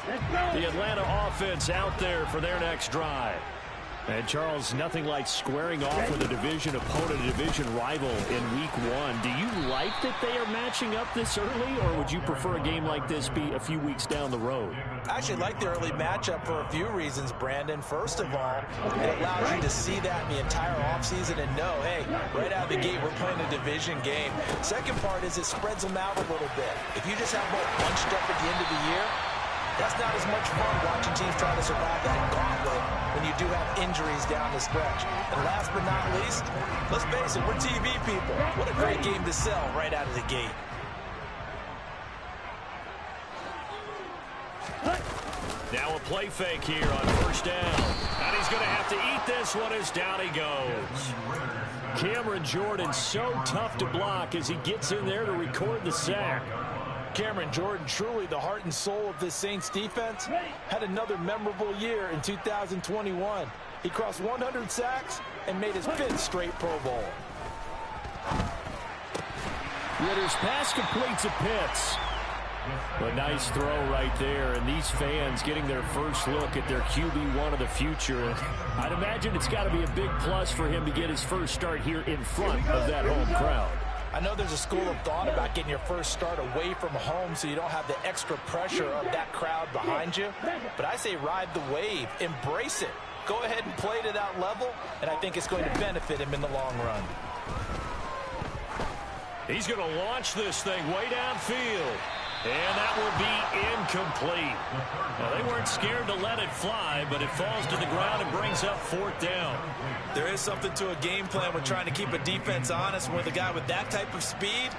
The Atlanta offense out there for their next drive. And, Charles, nothing like squaring off with a division opponent, a division rival in Week 1. Do you like that they are matching up this early, or would you prefer a game like this be a few weeks down the road? I actually like the early matchup for a few reasons, Brandon. First of all, it allows you to see that in the entire offseason and know, hey, right out of the gate, we're playing a division game. Second part is it spreads them out a little bit. If you just have both bunched up at the end of the year, that's not as much fun watching teams try to survive that gauntlet when you do have injuries down the stretch. And last but not least, let's face it, we're TV people. What a great game to sell right out of the gate. Now a play fake here on first down. And he's going to have to eat this one as down he goes. Cameron Jordan so tough to block as he gets in there to record the sack. Cameron Jordan, truly the heart and soul of this Saints defense, had another memorable year in 2021. He crossed 100 sacks and made his 5th straight Pro Bowl. Ritter's pass completes at Pitts. A nice throw right there, and these fans getting their first look at their QB1 of the future. I'd imagine it's got to be a big plus for him to get his first start here in front of that home crowd. I know there's a school of thought about getting your first start away from home so you don't have the extra pressure of that crowd behind you. But I say ride the wave. Embrace it. Go ahead and play to that level, and I think it's going to benefit him in the long run. He's going to launch this thing way downfield. And that will be incomplete. Now, they weren't scared to let it fly, but it falls to the ground and brings up 4th down. There is something to a game plan when trying to keep a defense honest. With a guy with that type of speed,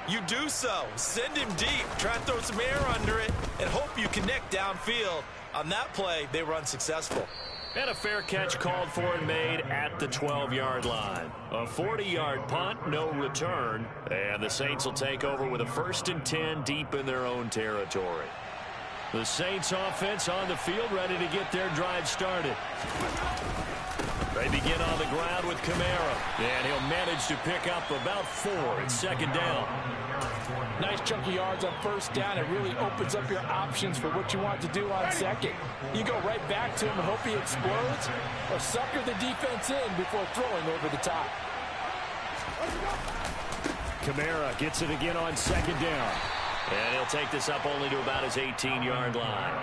you do so. Send him deep. Try and throw some air under it and hope you connect downfield. On that play, they were unsuccessful. And a fair catch called for and made at the 12-yard line. A 40-yard punt, no return. And the Saints will take over with a 1st and 10 deep in their own territory. The Saints offense on the field ready to get their drive started. They begin on the ground with Kamara. And he'll manage to pick up about 4 at 2nd down. Nice chunk of yards on 1st down. It really opens up your options for what you want to do on 2nd. You go right back to him and hope he explodes, or sucker the defense in before throwing over the top. Kamara gets it again on 2nd down. And he'll take this up only to about his 18-yard line.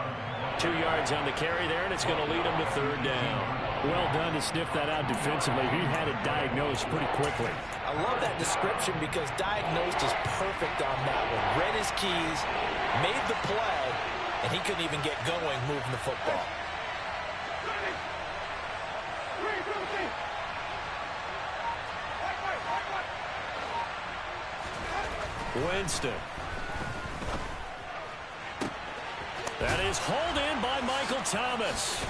2 yards on the carry there, and it's going to lead him to 3rd down. Well done to sniff that out defensively. He had it diagnosed pretty quickly. I love that description because diagnosed is perfect on that one. Read his keys, made the play, and he couldn't even get going moving the football. Winston. That is hauled in by Michael Thomas.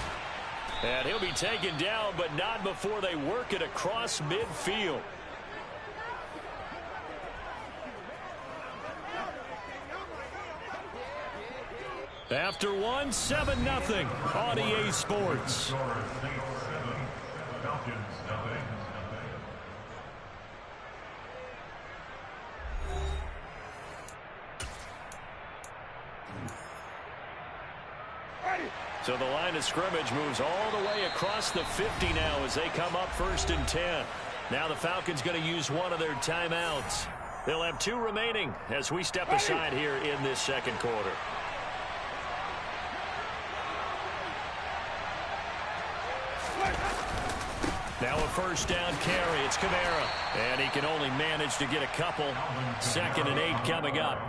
And he'll be taken down, but not before they work it across midfield. After 1, 7-0 on EA Sports. So the line of scrimmage moves all the way across the 50 now as they come up 1st and 10. Now the Falcons going to use one of their timeouts. They'll have 2 remaining as we step aside here in this 2nd quarter. Now a 1st down carry. It's Kamara. And he can only manage to get a couple. 2nd and 8 coming up.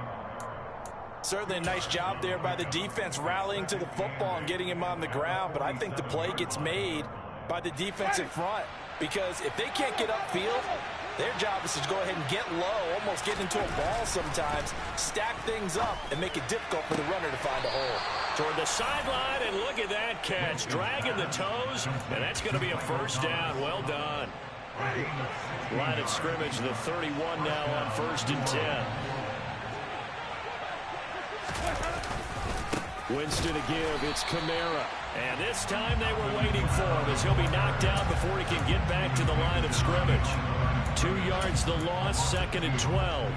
Certainly a nice job there by the defense rallying to the football and getting him on the ground. But I think the play gets made by the defensive front. Because if they can't get upfield, their job is to go ahead and get low, almost get into a ball sometimes, stack things up, and make it difficult for the runner to find a hole. Toward the sideline, and look at that catch. Dragging the toes, and that's going to be a 1st down. Well done. Line of scrimmage, the 31 now on 1st and 10. Winston to give. It's Kamara. And this time they were waiting for him as he'll be knocked down before he can get back to the line of scrimmage. 2 yards the loss, 2nd and 12.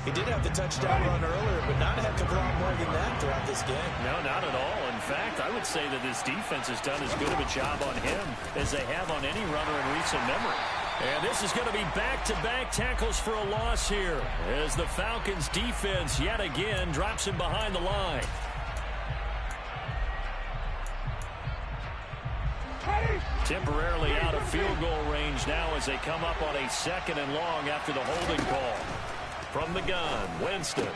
He did have the touchdown run earlier, but not a heck of a lot more than that throughout this game. No, not at all. And fact, I would say that this defense has done as good of a job on him as they have on any runner in recent memory. And this is going to be back-to-back tackles for a loss here as the Falcons defense yet again drops him behind the line. Temporarily out of field goal range now as they come up on a 2nd and long after the holding call. From the gun, Winston.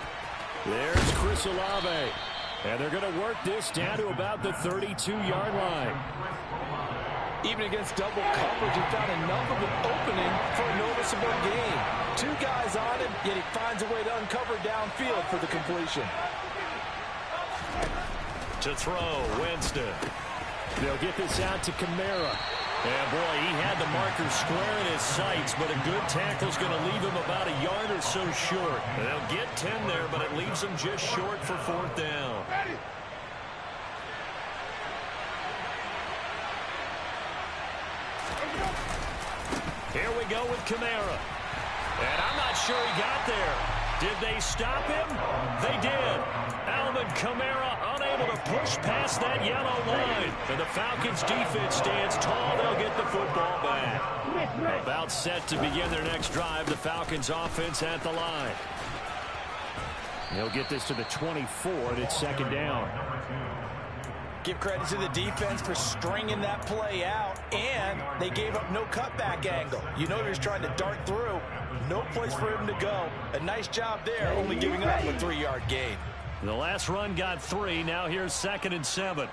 There's Chris Olave. And they're going to work this down to about the 32-yard line. Even against double coverage, he found enough of an opening for a noticeable gain. 2 guys on him, yet he finds a way to uncover downfield for the completion. To throw, Winston. They'll get this out to Kamara. And, boy, he had the marker square in his sights, but a good tackle's going to leave him about a yard or so short. They'll get 10 there, but it leaves him just short for 4th down. Here we go with Kamara. And I'm not sure he got there. Did they stop him? They did. Alvin Kamara unable to push past that yellow line. And the Falcons defense stands tall. They'll get the football back. About set to begin their next drive. The Falcons offense at the line. They'll get this to the 24, and it's 2nd down. Give credit to the defense for stringing that play out, and they gave up no cutback angle. You know they're just trying to dart through. No place for him to go. A nice job there, only giving up a 3-yard gain. The last run got 3. Now here's 2nd and 7.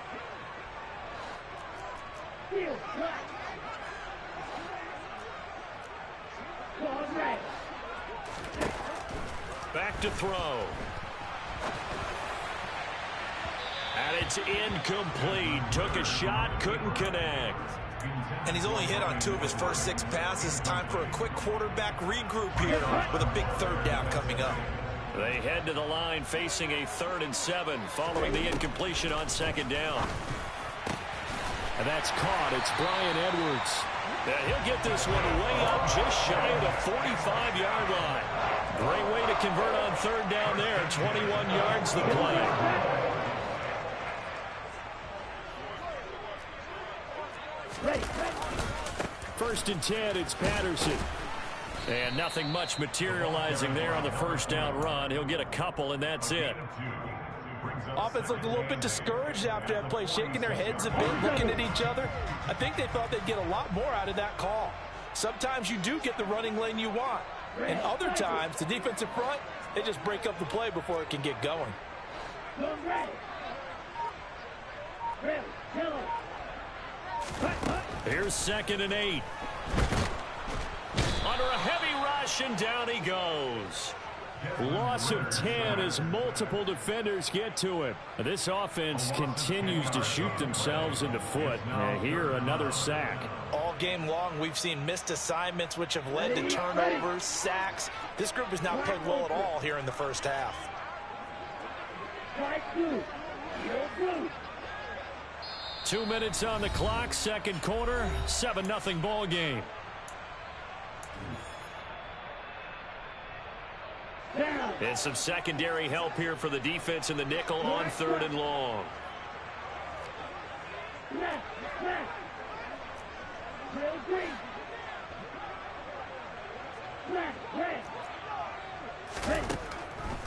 Back to throw. And it's incomplete. Took a shot, couldn't connect. And he's only hit on 2 of his first 6 passes. Time for a quick quarterback regroup here with a big 3rd down coming up. They head to the line facing a 3rd and 7 following the incompletion on 2nd down. And that's caught. It's Brian Edwards. And he'll get this one way up just shy of the 45-yard line. Great way to convert on 3rd down there. 21 yards the play. 1st and 10, it's Patterson. And nothing much materializing there on the 1st down run. He'll get a couple, and that's it. Offense looked a little bit discouraged after that play, shaking their heads a bit, looking at each other. I think they thought they'd get a lot more out of that call. Sometimes you do get the running lane you want. And other times, the defensive front, they just break up the play before it can get going. Here's 2nd and 8. Under a heavy rush, and down he goes. Loss of 10 as multiple defenders get to him. This offense continues to shoot themselves in the foot. And here, another sack. All game long, we've seen missed assignments, which have led to turnovers, sacks. This group has not played well at all here in the 1st half. 2 minutes on the clock, 2nd quarter, 7-0 ball game. And some secondary help here for the defense in the nickel on 3rd and long.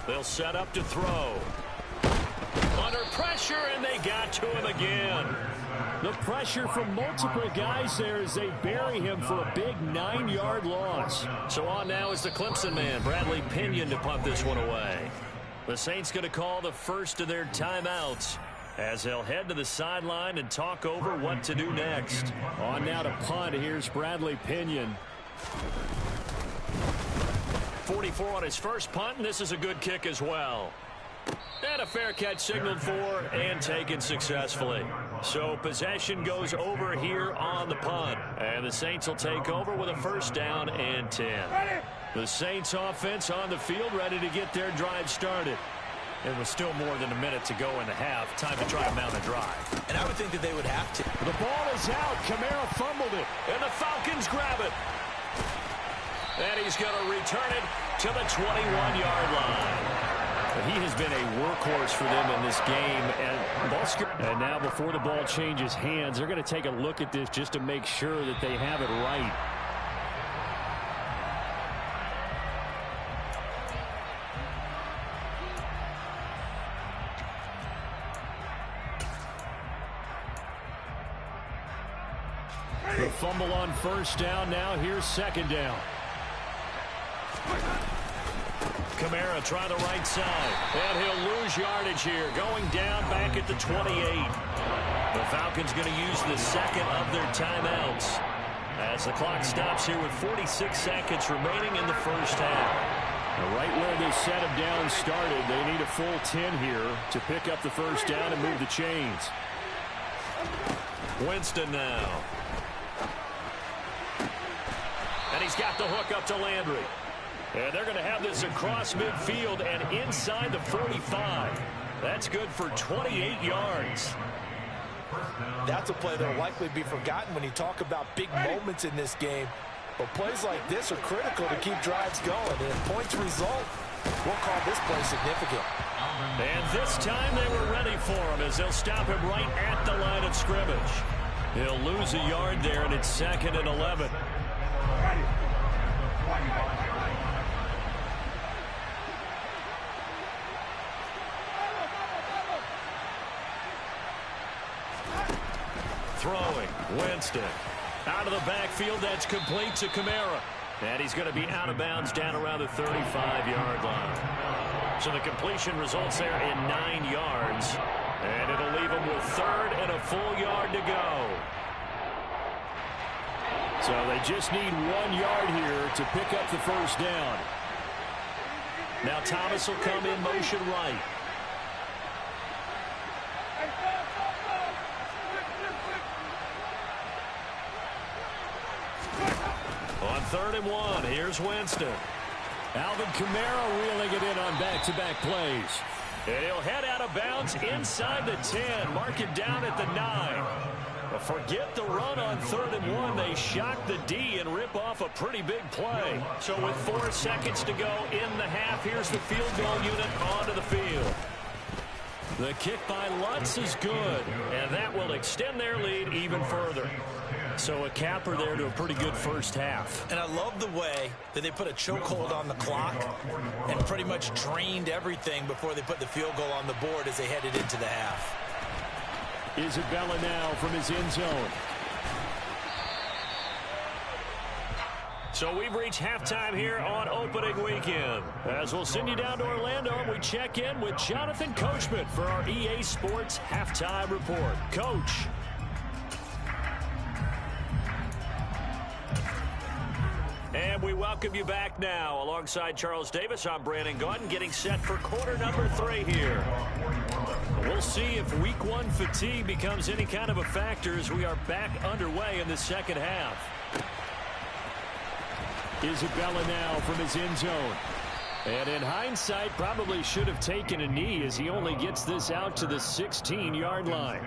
They'll set up to throw. Under pressure, and they got to him again. The pressure from multiple guys there as they bury him for a big 9-yard loss. So on now is the Clemson man, Bradley Pinion, to punt this one away. The Saints going to call the first of their timeouts as they'll head to the sideline and talk over what to do next. On now to punt, here's Bradley Pinion. 44 on his first punt, and this is a good kick as well. And a fair catch signaled for and taken successfully. So possession goes over here on the punt. And the Saints will take over with a 1st down and 10. The Saints offense on the field ready to get their drive started. And with still more than a minute to go in the half, time to try to mount a drive. And I would think that they would have to. The ball is out. Kamara fumbled it. And the Falcons grab it. And he's going to return it to the 21-yard line. He has been a workhorse for them in this game, and And now before the ball changes hands, they're going to take a look at this just to make sure that they have it right. The fumble on first down. Now here's second down. Kamara try the right side, and he'll lose yardage here, going down back at the 28. The Falcons going to use the second of their timeouts as the clock stops here with 46 seconds remaining in the first half. Right where this set of downs started, they need a full 10 here to pick up the first down and move the chains. Winston now. And he's got the hook up to Landry. And they're going to have this across midfield and inside the 45. That's good for 28 yards. That's a play that will likely be forgotten when you talk about big moments in this game. But plays like this are critical to keep drives going. And if points result, we'll call this play significant. And this time they were ready for him as they'll stop him right at the line of scrimmage. He'll lose a yard there, and it's 2nd and 11. Throwing, Winston. Out of the backfield, that's complete to Kamara. And he's going to be out of bounds down around the 35-yard line. So the completion results there in 9 yards. And it'll leave him with 3rd and a full yard to go. So they just need 1 yard here to pick up the first down. Now Thomas will come in motion right. On 3rd and 1, here's Winston. Alvin Kamara reeling it in on back-to-back plays. And he'll head out of bounds inside the 10, mark it down at the 9. But forget the run on 3rd and 1. They shock the D and rip off a pretty big play. So with 4 seconds to go in the half, here's the field goal unit onto the field. The kick by Lutz is good, and that will extend their lead even further. So a capper there to a pretty good first half. And I love the way that they put a chokehold on the clock and pretty much drained everything before they put the field goal on the board as they headed into the half. Isabella now from his end zone. So we've reached halftime here on opening weekend. As we'll send you down to Orlando, and we check in with Jonathan Coachman for our EA Sports Halftime Report. Coach. And we welcome you back now. Alongside Charles Davis, I'm Brandon Gaudin, getting set for quarter number 3 here. We'll see if week 1 fatigue becomes any kind of a factor as we are back underway in the second half. Isabella now from his end zone. And in hindsight, probably should have taken a knee as he only gets this out to the 16-yard line.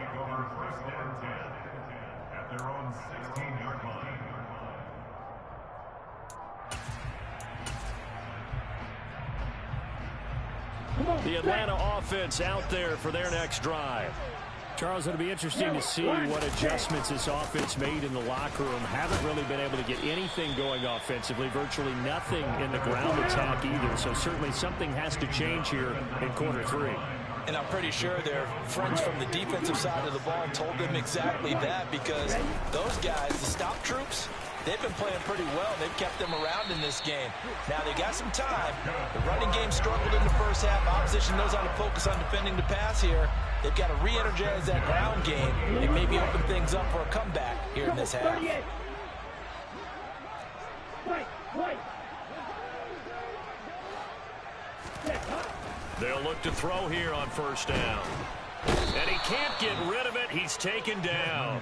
The Atlanta offense out there for their next drive. Charles, it'll be interesting to see what adjustments this offense made in the locker room. Haven't really been able to get anything going offensively, virtually nothing in the ground attack either. So certainly something has to change here in quarter 3. And I'm pretty sure their friends from the defensive side of the ball told them exactly that, because those guys, the stop troops, they've been playing pretty well. They've kept them around in this game. Now, they got some time. The running game struggled in the first half. Opposition knows how to focus on defending the pass here. They've got to re-energize that ground game and maybe open things up for a comeback here in this half. They'll look to throw here on first down. And he can't get rid of it. He's taken down.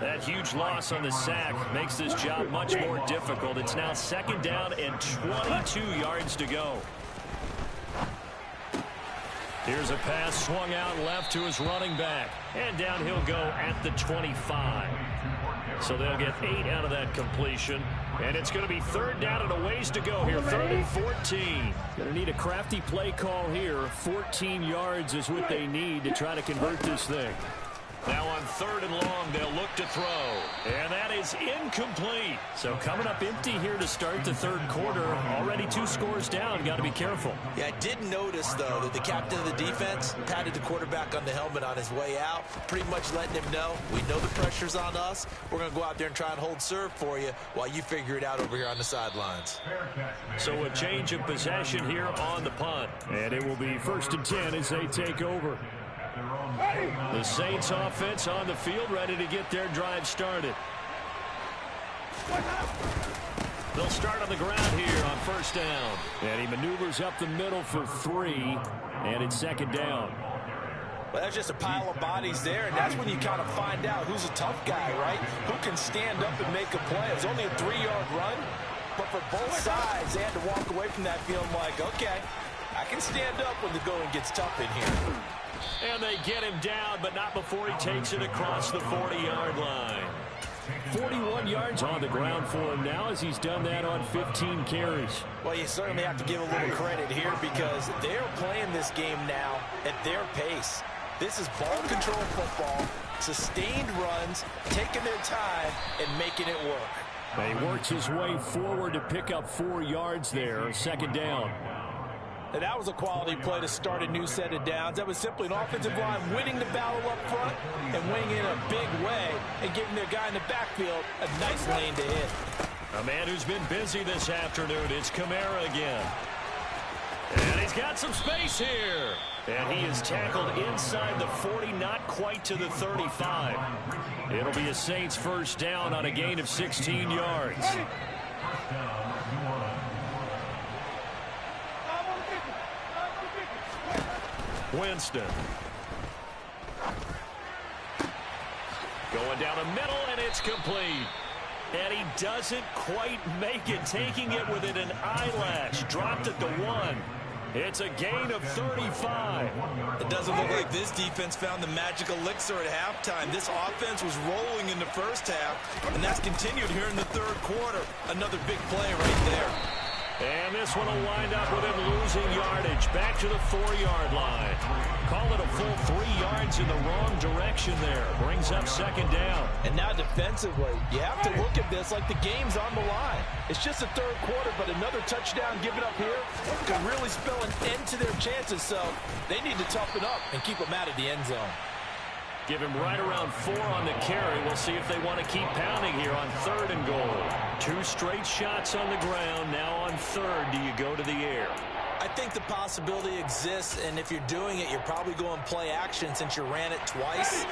That huge loss on the sack makes this job much more difficult. It's now 2nd down and 22 yards to go. Here's a pass swung out left to his running back. And down he'll go at the 25. So they'll get 8 out of that completion. And it's going to be third down and a ways to go here. 3rd and 14. Going to need a crafty play call here. 14 yards is what they need to try to convert this thing. Now on 3rd and long, they'll look to throw. And that is incomplete. So coming up empty here to start the 3rd quarter. Already 2 scores down. Got to be careful. Yeah, I did notice, though, that the captain of the defense patted the quarterback on the helmet on his way out, pretty much letting him know, we know the pressure's on us. We're going to go out there and try and hold serve for you while you figure it out over here on the sidelines. So a change of possession here on the punt. And it will be 1st and 10 as they take over. The Saints offense on the field, ready to get their drive started. They'll start on the ground here on 1st down. And he maneuvers up the middle for 3, and it's 2nd down. Well, that's just a pile of bodies there, and that's when you kind of find out who's a tough guy, right? Who can stand up and make a play. It was only a 3-yard run, but for both sides, they had to walk away from that feeling like, okay, I can stand up when the going gets tough in here. And they get him down, but not before he takes it across the 40-yard line. 41 yards on the ground for him now as he's done that on 15 carries. Well, you certainly have to give a little credit here because they're playing this game now at their pace. This is ball control football, sustained runs, taking their time, and making it work. He works his way forward to pick up 4 yards there, 2nd down. And that was a quality play to start a new set of downs. That was simply an offensive line winning the battle up front and winning in a big way and giving their guy in the backfield a nice lane to hit. A man who's been busy this afternoon is Kamara again. And he's got some space here. And he is tackled inside the 40, not quite to the 35. It'll be a Saints 1st down on a gain of 16 yards. Winston. Going down the middle, and it's complete. And he doesn't quite make it, taking it within an eyelash. Dropped at the 1. It's a gain of 35. It doesn't look like this defense found the magic elixir at halftime. This offense was rolling in the 1st half, and that's continued here in the 3rd quarter. Another big play right there. And this one will wind up with him losing yardage. Back to the 4-yard line. Call it a full 3 yards in the wrong direction there. Brings up 2nd down. And now defensively, you have to look at this like the game's on the line. It's just the 3rd quarter, but another touchdown given up here could really spell an end to their chances. So they need to toughen up and keep them out of the end zone. Give him right around 4 on the carry. We'll see if they want to keep pounding here on 3rd and goal. 2 straight shots on the ground. Now on 3rd, do you go to the air? I think the possibility exists, and if you're doing it, you're probably going play action since you ran it twice.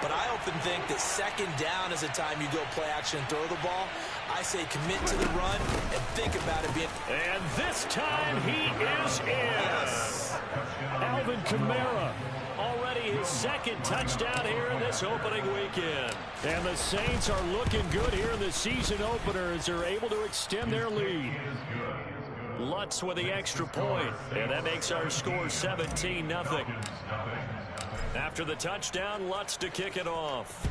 But I often think that 2nd down is the time you go play action and throw the ball. I say commit to the run and think about it being... And this time he is in. Yes. Alvin Kamara. Already his 2nd touchdown here in this opening weekend. And the Saints are looking good here in the season opener as they're able to extend their lead. Lutz with the extra point, and that makes our score 17-0. After the touchdown, Lutz to kick it off.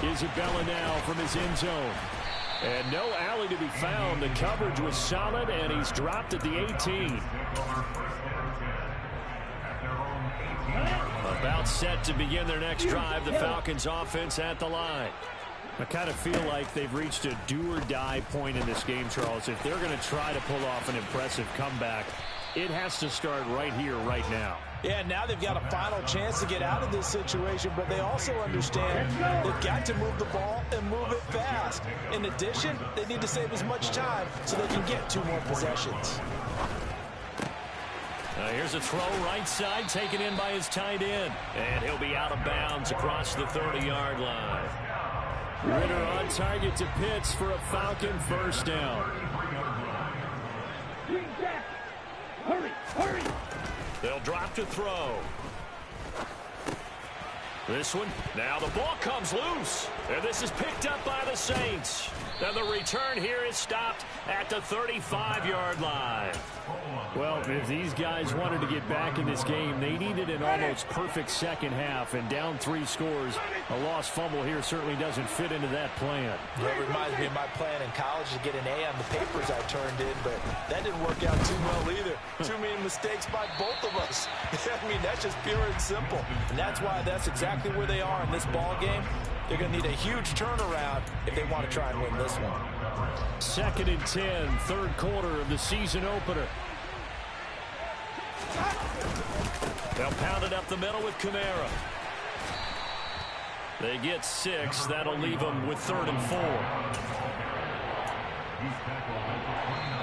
Isabella now from his end zone. And no alley to be found. The coverage was solid, and he's dropped at the 18. About set to begin their next drive. The Falcons offense at the line. I kind of feel like they've reached a do-or-die point in this game, Charles. If they're going to try to pull off an impressive comeback, it has to start right here, right now. Yeah, now they've got a final chance to get out of this situation, but they also understand they've got to move the ball and move it fast. In addition, they need to save as much time so they can get 2 more possessions. Here's a throw right side, taken in by his tight end. And he'll be out of bounds across the 30-yard line. Ritter on target to Pitts for a Falcon 1st down. Hurry. They'll drop to throw. This one, now the ball comes loose. And this is picked up by the Saints. And the return here is stopped at the 35-yard line. Well, if these guys wanted to get back in this game, they needed an almost perfect second half, and down 3 scores. A lost fumble here certainly doesn't fit into that plan. Well, it reminds me of my plan in college to get an A on the papers I turned in, but that didn't work out too well either. Too many mistakes by both of us. I mean, that's just pure and simple. And that's why that's exactly where they are in this ball game. They're going to need a huge turnaround if they want to try and win this one. 2nd and 10, third quarter of the season opener. They'll pound it up the middle with Kamara. They get 6. That'll leave them with 3rd and 4.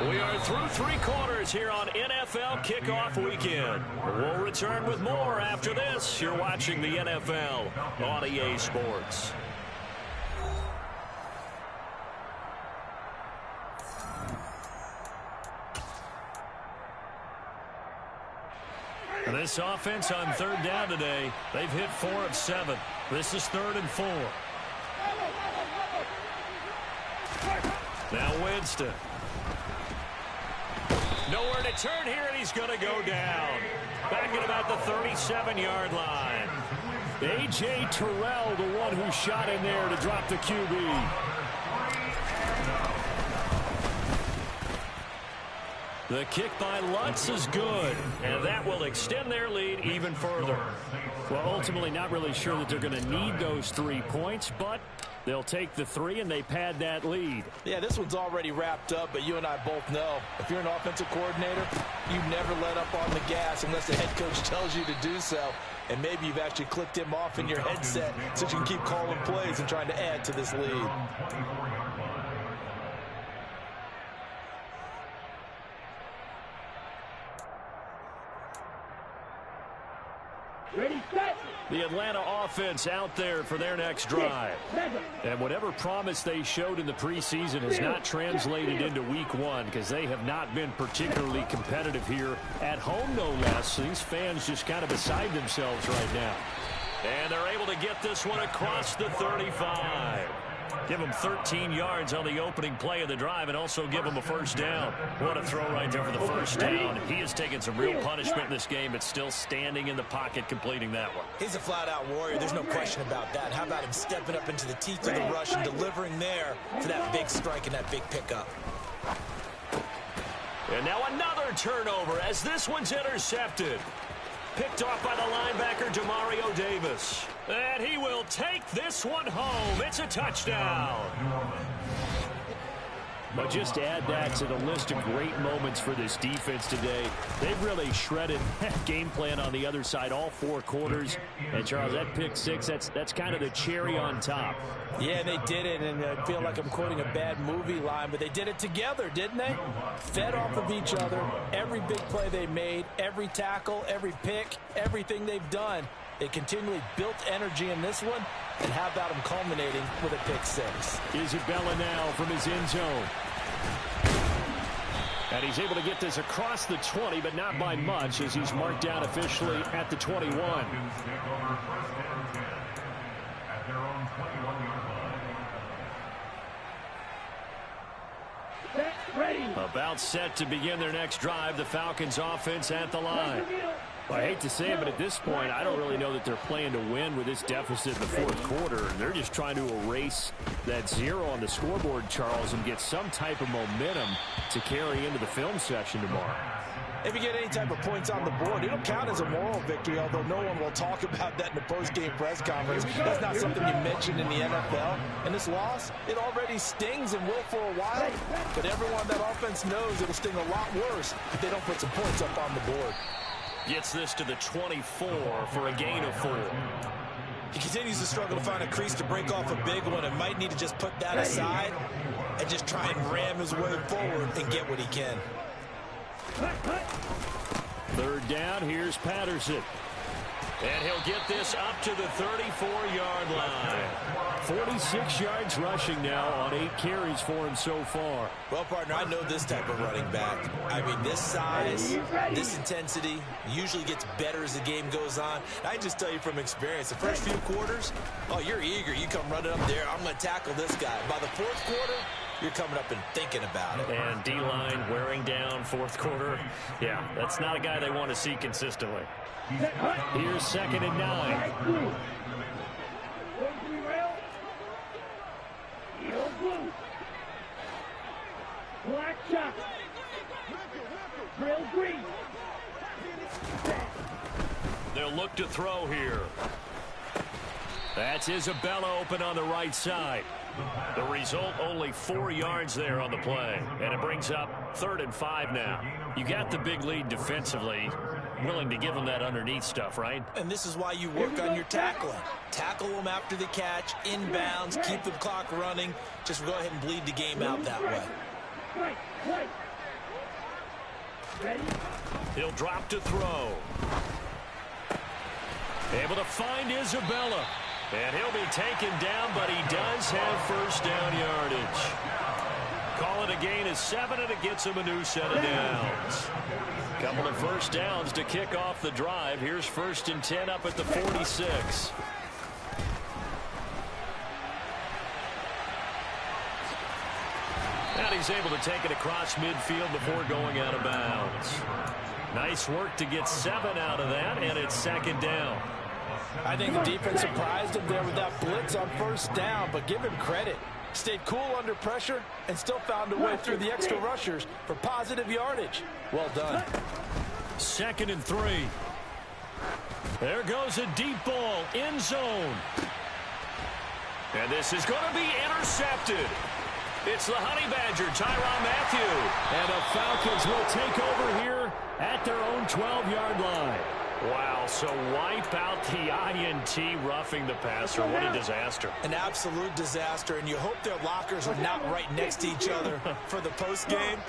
We are through 3 quarters here on NFL Kickoff Weekend. We'll return with more after this. You're watching the NFL on EA Sports. This offense on 3rd down today, they've hit 4 of 7. This is 3rd and 4. Now Winston. Nowhere to turn here, and he's going to go down. Back at about the 37-yard line. A.J. Terrell, the one who shot in there to drop the QB. The kick by Lutz is good, and that will extend their lead even further. Well, ultimately not really sure that they're going to need those 3 points, but they'll take the 3 and they pad that lead. Yeah, this one's already wrapped up, but you and I both know if you're an offensive coordinator, you never let up on the gas unless the head coach tells you to do so. And maybe you've actually clicked him off in your headset so you can keep calling plays and trying to add to this lead. Ready, set. The Atlanta offense out there for their next drive. And whatever promise they showed in the preseason has not translated into week 1 because they have not been particularly competitive here at home, no less. So these fans just kind of beside themselves right now. And they're able to get this one across the 35. Give him 13 yards on the opening play of the drive and also give him a first down. What a throw right there for the first down. He has taken some real punishment in this game, but still standing in the pocket completing that one. He's a flat-out warrior. There's no question about that. How about him stepping up into the teeth of the rush and delivering there for that big strike and that big pickup. And now another turnover as this one's intercepted. Picked off by the linebacker, Demario Davis. And he will take this one home. It's a touchdown. But just add that to the list of great moments for this defense today. They've really shredded that game plan on the other side all 4 quarters. And, Charles, that pick 6, that's kind of the cherry on top. Yeah, they did it, and I feel like I'm quoting a bad movie line, but they did it together, didn't they? Fed off of each other, every big play they made, every tackle, every pick, everything they've done. They continually built energy in this one, and how about them culminating with a pick 6? Isabella now from his end zone. And he's able to get this across the 20, but not by much, as he's marked down officially at the 21. About set to begin their next drive, the Falcons offense at the line. Well, I hate to say it, but at this point, I don't really know that they're playing to win with this deficit in the 4th quarter. They're just trying to erase that 0 on the scoreboard, Charles, and get some type of momentum to carry into the film session tomorrow. If you get any type of points on the board, it'll count as a moral victory, although no one will talk about that in the post-game press conference. That's not something you mentioned in the NFL. And this loss, it already stings and will for a while. But everyone on that offense knows it'll sting a lot worse if they don't put some points up on the board. Gets this to the 24 for a gain of 4. He continues to struggle to find a crease to break off a big one and might need to just put that aside and just try and ram his way forward and get what he can. 3rd down, here's Patterson. And he'll get this up to the 34-yard line. 46 yards rushing now on 8 carries for him so far. Well, partner, I know this type of running back. I mean, this size, this intensity usually gets better as the game goes on. I just tell you from experience, the first few quarters, oh, you're eager. You come running up there, I'm going to tackle this guy. By the 4th quarter, you're coming up and thinking about it. And D-line wearing down fourth quarter. Yeah, that's not a guy they want to see consistently. Here's 2nd and 9. Black shot. Drill green. They'll look to throw here. That's Isabella open on the right side. The result, only 4 yards there on the play. And it brings up 3rd and 5 now. You got the big lead defensively. Willing to give them that underneath stuff, right? And this is why you work on your tackling. Tackle them after the catch, inbounds, keep the clock running. Just go ahead and bleed the game out that way. He'll drop to throw. Able to find Isabella. And he'll be taken down, but he does have first down yardage. Call it a gain of 7, and it gets him a new set of downs. Couple of first downs to kick off the drive. Here's 1st and 10 up at the 46. And he's able to take it across midfield before going out of bounds. Nice work to get 7 out of that, and it's 2nd down. I think the defense surprised him there with that blitz on first down, but give him credit. Stayed cool under pressure and still found a way through the extra rushers for positive yardage. Well done. 2nd and 3. There goes a deep ball, end zone. And this is going to be intercepted. It's the Honey Badger, Tyrann Mathieu. And the Falcons will take over here at their own 12-yard line. Wow, so wipe out the INT roughing the passer. What a disaster. An absolute disaster, and you hope their lockers are not right next to each other for the postgame.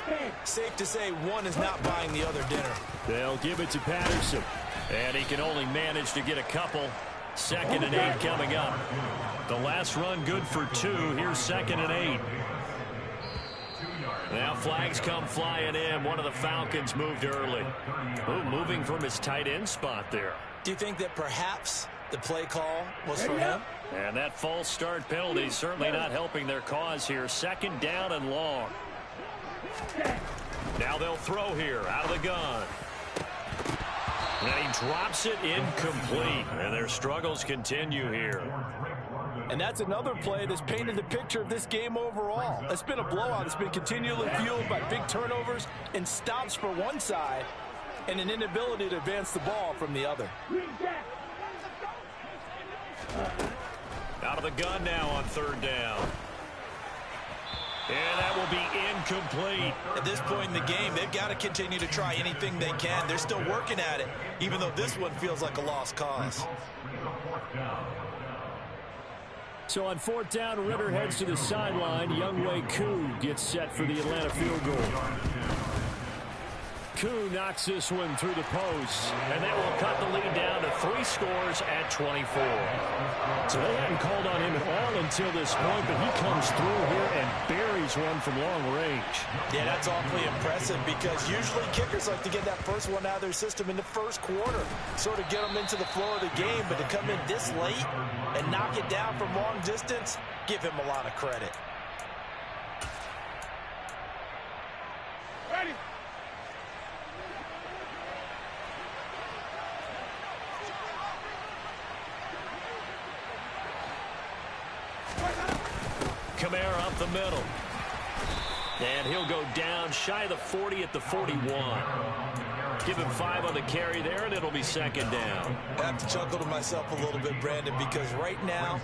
Safe to say one is not buying the other dinner. They'll give it to Patterson. And he can only manage to get a couple. 2nd and 8 coming up. The last run good for 2. Here's 2nd and 8. Now flags come flying in. One of the Falcons moved early. Ooh, moving from his tight end spot there. Do you think that perhaps the play call was for him? And that false start penalty certainly not helping their cause here. 2nd down and long. Now they'll throw here out of the gun. And he drops it incomplete. And their struggles continue here. And that's another play that's painted the picture of this game overall. It's been a blowout. It's been continually fueled by big turnovers and stops for one side and an inability to advance the ball from the other. Out of the gun now on 3rd down. And that will be incomplete. At this point in the game, they've got to continue to try anything they can. They're still working at it, even though this one feels like a lost cause. So on 4th down, Ritter heads to the sideline. wk1 gets set for the Atlanta field goal. Koo knocks this one through the post. And that will cut the lead down to 3 scores at 24. So they hadn't called on him at all until this point, but he comes through here and buries one from long range. Yeah, that's awfully impressive because usually kickers like to get that first one out of their system in the first quarter, sort of get them into the flow of the game, but to come in this late and knock it down from long distance, give him a lot of credit. Ready. Kamara up the middle. And he'll go down shy of the 40 at the 41. Give him 5 on the carry there, and it'll be 2nd down. I have to chuckle to myself a little bit, Brandon, because right now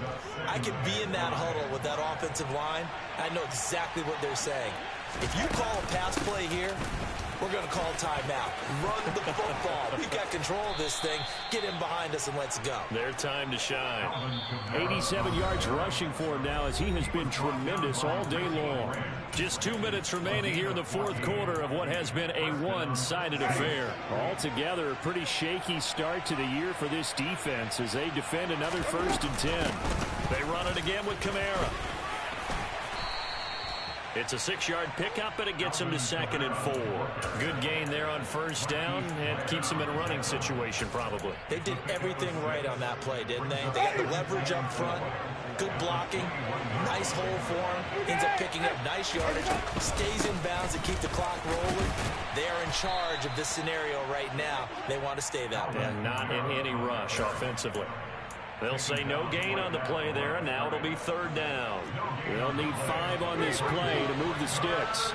I can be in that huddle with that offensive line. I know exactly what they're saying. If you call a pass play here, we're going to call timeout. Run the football. We've got control of this thing. Get him behind us and let's go. Their time to shine. 87 yards rushing for him now as he has been tremendous all day long. Just 2 minutes remaining here in the 4th quarter of what has been a one-sided affair. Altogether, a pretty shaky start to the year for this defense as they defend another 1st and 10. They run it again with Kamara. It's a 6-yard pickup, and it gets him to 2nd and 4. Good gain there on 1st down, and keeps him in a running situation probably. They did everything right on that play, didn't they? They got the leverage up front. Good blocking, nice hole for him, ends up picking up nice yardage, stays in bounds to keep the clock rolling. They are in charge of this scenario right now. They want to stay that way. And not in any rush offensively. They'll say no gain on the play there, and now it'll be third down. They'll need 5 on this play to move the sticks.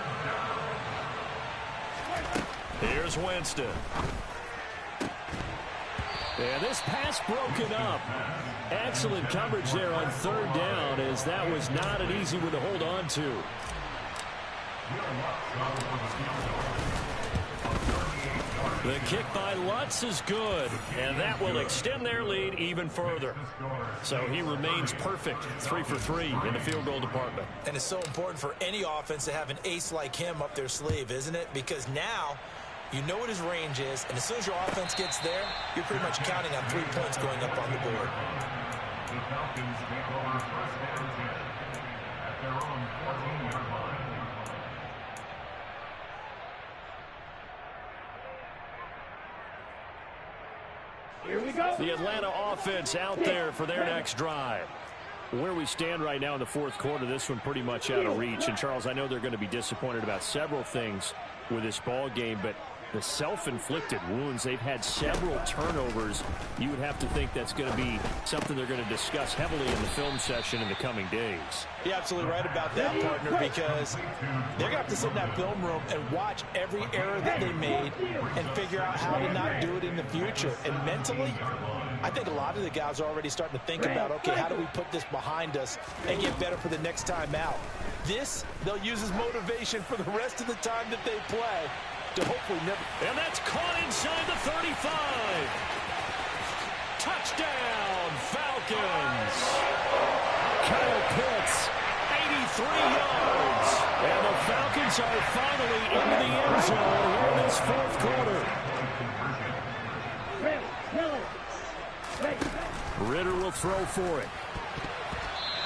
Here's Winston. And this pass broken up. Excellent coverage there on third down, as that was not an easy one to hold on to. The kick by Lutz is good, and that will extend their lead even further. So he remains perfect, 3 for 3 in the field goal department. And it's so important for any offense to have an ace like him up their sleeve, isn't it? Because now you know what his range is, and as soon as your offense gets there, you're pretty much counting on 3 points going up on the board. The Falcons take over first and 10 at their own 14-yard line. Here we go. The Atlanta offense out there for their next drive. Where we stand right now in the fourth quarter, this one pretty much out of reach. And, Charles, I know they're going to be disappointed about several things with this ball game, but the self-inflicted wounds, they've had several turnovers. You would have to think that's going to be something they're going to discuss heavily in the film session in the coming days. You're absolutely right about that, partner, because they're going to have to sit in that film room and watch every error that they made and figure out how to not do it in the future. And mentally, I think a lot of the guys are already starting to think about, okay, how do we put this behind us and get better for the next time out? This, they'll use as motivation for the rest of the time that they play to hopefully never. And that's caught inside the 35. Touchdown, Falcons. Kyle Pitts, 83 yards. And the Falcons are finally into the end zone here in this fourth quarter. Ritter will throw for it.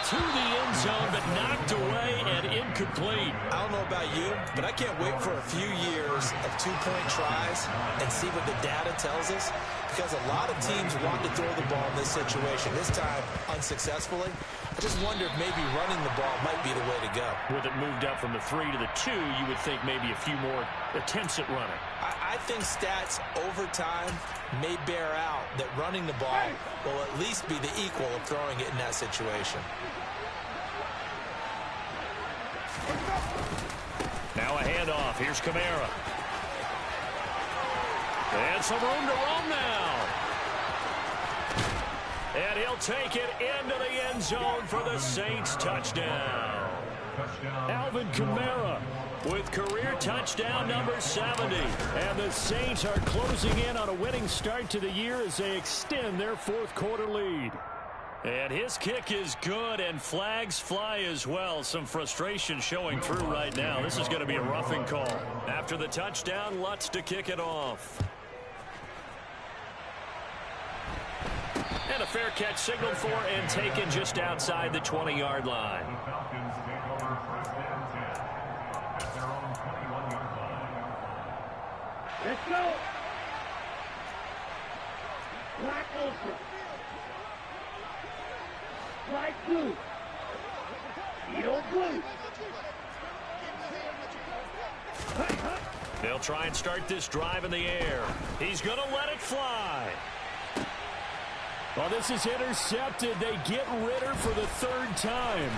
To the end zone, but knocked away and incomplete. I don't know about you, but I can't wait for a few years of two-point tries and see what the data tells us, because a lot of teams want to throw the ball in this situation, this time unsuccessfully. I just wonder if maybe running the ball might be the way to go. With it moved up from the 3 to the 2, you would think maybe a few more attempts at running. I think stats over time may bear out that running the ball will at least be the equal of throwing it in that situation. Now a handoff. Here's Kamara. And some room to roam now. And he'll take it into the end zone for the Saints touchdown. Alvin Kamara with career touchdown number 70. And the Saints are closing in on a winning start to the year as they extend their fourth quarter lead. And his kick is good, and flags fly as well. Some frustration showing through right now. This is going to be a roughing call. After the touchdown, Lutz to kick it off. And a fair catch signaled for and taken just outside the 20-yard line. The Falcons take over first and 10 at their own 21-yard line. Let's go. Black Ultra. Light blue. Steel blue. They'll try and start this drive in the air. He's going to let it fly. Well, this is intercepted. They get Ritter for the third time.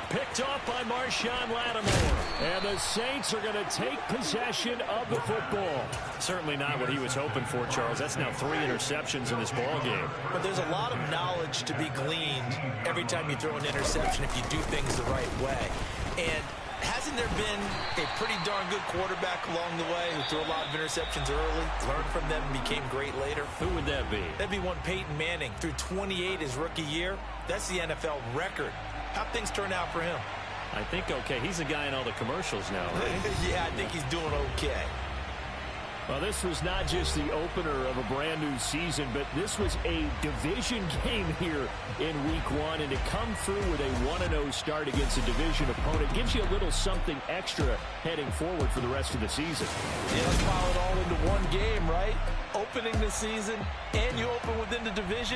Picked off by Marshawn Lattimore. And the Saints are going to take possession of the football. Certainly not what he was hoping for, Charles. That's now 3 interceptions in this ball game. But there's a lot of knowledge to be gleaned every time you throw an interception if you do things the right way. And hasn't there been a pretty darn good quarterback along the way who threw a lot of interceptions early, learned from them, and became great later? Who would that be? That'd be one Peyton Manning. Threw 28 his rookie year. That's the NFL record. How'd things turn out for him? I think okay. He's the guy in all the commercials now, right? Yeah, I think he's doing okay. Well, this was not just the opener of a brand new season, but this was a division game here in week 1. And to come through with a 1-0 start against a division opponent gives you a little something extra heading forward for the rest of the season. Yeah, let's pile it all into one game, right? Opening the season, and you open within the division.